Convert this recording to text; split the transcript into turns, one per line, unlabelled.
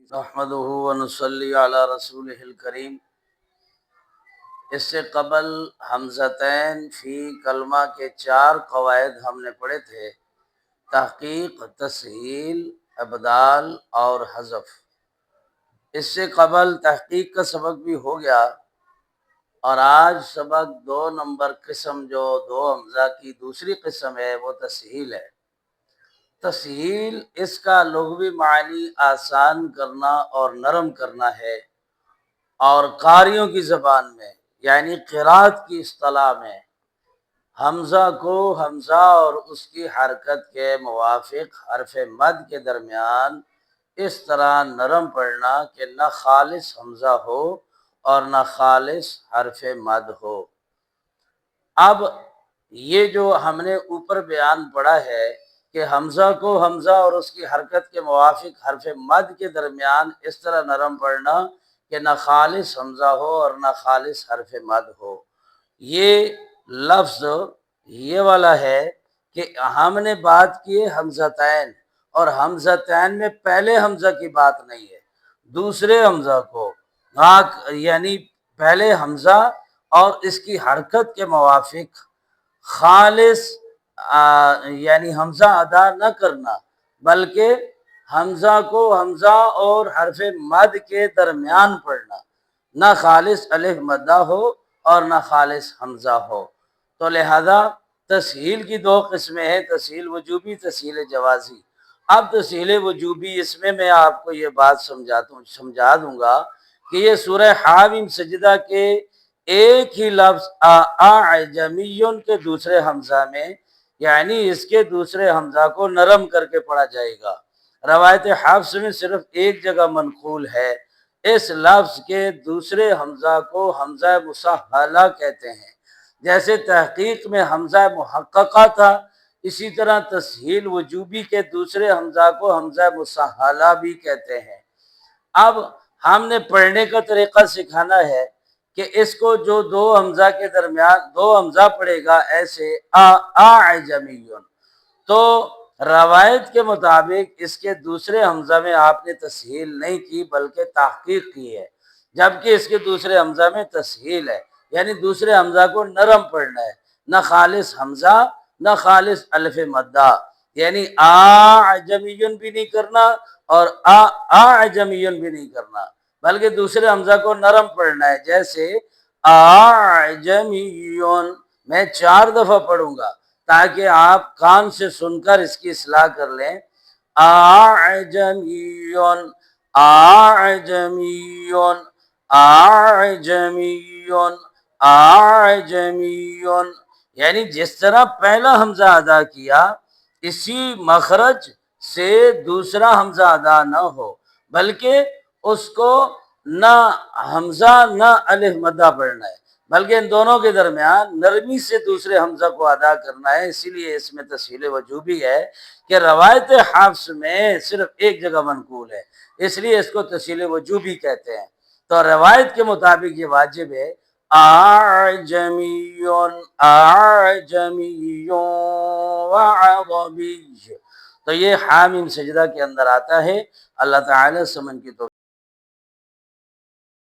نحمدہ ونصلی علی رسولہ الکریم۔ اس سے قبل حمزتین فی کلمہ کے 4 قواعد ہم نے پڑھے تھے: تحقیق، تسہیل، ابدال اور حذف۔ اس سے قبل تحقیق کا سبق بھی ہو گیا، اور آج سبق 2 نمبر قسم جو 2 حمزہ کی دوسری قسم ہے وہ تسہیل ہے۔ تسہیل اس کا لغوی معنی آسان کرنا اور نرم کرنا ہے، اور قاریوں کی زبان میں یعنی قرات کی اصطلاح میں حمزہ کو حمزہ اور اس کی حرکت کے موافق حرف مد کے درمیان اس طرح نرم پڑھنا کہ نہ خالص حمزہ ہو اور نہ خالص حرف مد ہو۔ اب یہ جو ہم نے اوپر بیان پڑھا ہے کہ حمزہ کو حمزہ اور اس کی حرکت کے موافق حرف مد کے درمیان اس طرح نرم پڑھنا کہ نہ خالص حمزہ ہو اور نہ خالص حرف مد ہو، یہ لفظ یہ والا ہے کہ ہم نے بات کی ہے حمزتین، اور حمزتین میں پہلے حمزہ کی بات نہیں ہے، دوسرے حمزہ کو یعنی پہلے حمزہ اور اس کی حرکت کے موافق خالص یعنی حمزہ ادا نہ کرنا، بلکہ حمزہ کو حمزہ اور حرف مد کے درمیان پڑھنا، نہ خالص الف مدہ ہو اور نہ خالص حمزہ ہو۔ تو لہذا تسہیل کی 2 قسمیں ہیں، تسہیل وجوبی، تسہیل جوازی۔ اب تسہیل وجوبی، اس میں آپ کو یہ بات سمجھا دوں گا کہ یہ سورہ حامیم سجدہ کے ایک ہی لفظ اعجمیٌ کے دوسرے حمزہ میں، یعنی اس کے دوسرے حمزہ کو نرم کر کے پڑھا جائے گا۔ روایت حفص میں صرف ایک جگہ منقول ہے، اس لفظ کے دوسرے حمزہ کو حمزہ مسہلہ کہتے ہیں۔ جیسے تحقیق میں حمزہ محققہ تھا، اسی طرح تسہیل وجوبی کے دوسرے حمزہ کو حمزہ مسہلہ بھی کہتے ہیں۔ اب ہم نے پڑھنے کا طریقہ سکھانا ہے کہ اس کو جو 2 حمزہ کے درمیان 2 حمزہ پڑھے گا ایسے اعجمیٌ، تو روایت کے مطابق اس کے دوسرے حمزہ میں آپ نے تسہیل نہیں کی بلکہ تحقیق کی ہے، جبکہ اس کے دوسرے حمزہ میں تسہیل ہے، یعنی دوسرے حمزہ کو نرم پڑھنا ہے، نہ خالص حمزہ نہ خالص الف مدہ، یعنی اعجمیٌ بھی نہیں کرنا اور اعجمیٌ بھی نہیں کرنا، بلکہ دوسرے حمزہ کو نرم پڑھنا ہے۔ جیسے اعجمیٌ میں 4 دفعہ پڑھوں گا تاکہ آپ کان سے سن کر اس کی اصلاح کر لیں۔ اعجمیٌ، اعجمیٌ، اعجمیٌ، اعجمیٌ، یعنی جس طرح پہلا حمزہ ادا کیا اسی مخرج سے دوسرا حمزہ ادا نہ ہو، بلکہ اس کو نہ حمزہ نہ الف مدہ پڑھنا ہے، بلکہ ان دونوں کے درمیان نرمی سے دوسرے حمزہ کو ادا کرنا ہے۔ اسی لیے اس میں تسہیل وجوبی ہے کہ روایت حفص میں صرف ایک جگہ منقول ہے، اس لیے اس کو تسہیل وجوبی کہتے ہیں۔ تو روایت کے مطابق یہ واجب ہے اعجمیٌ، اعجمیٌ وعربی، تو یہ حامیم سجدہ کے اندر آتا ہے۔ اللہ تعالی سمن کی توفیق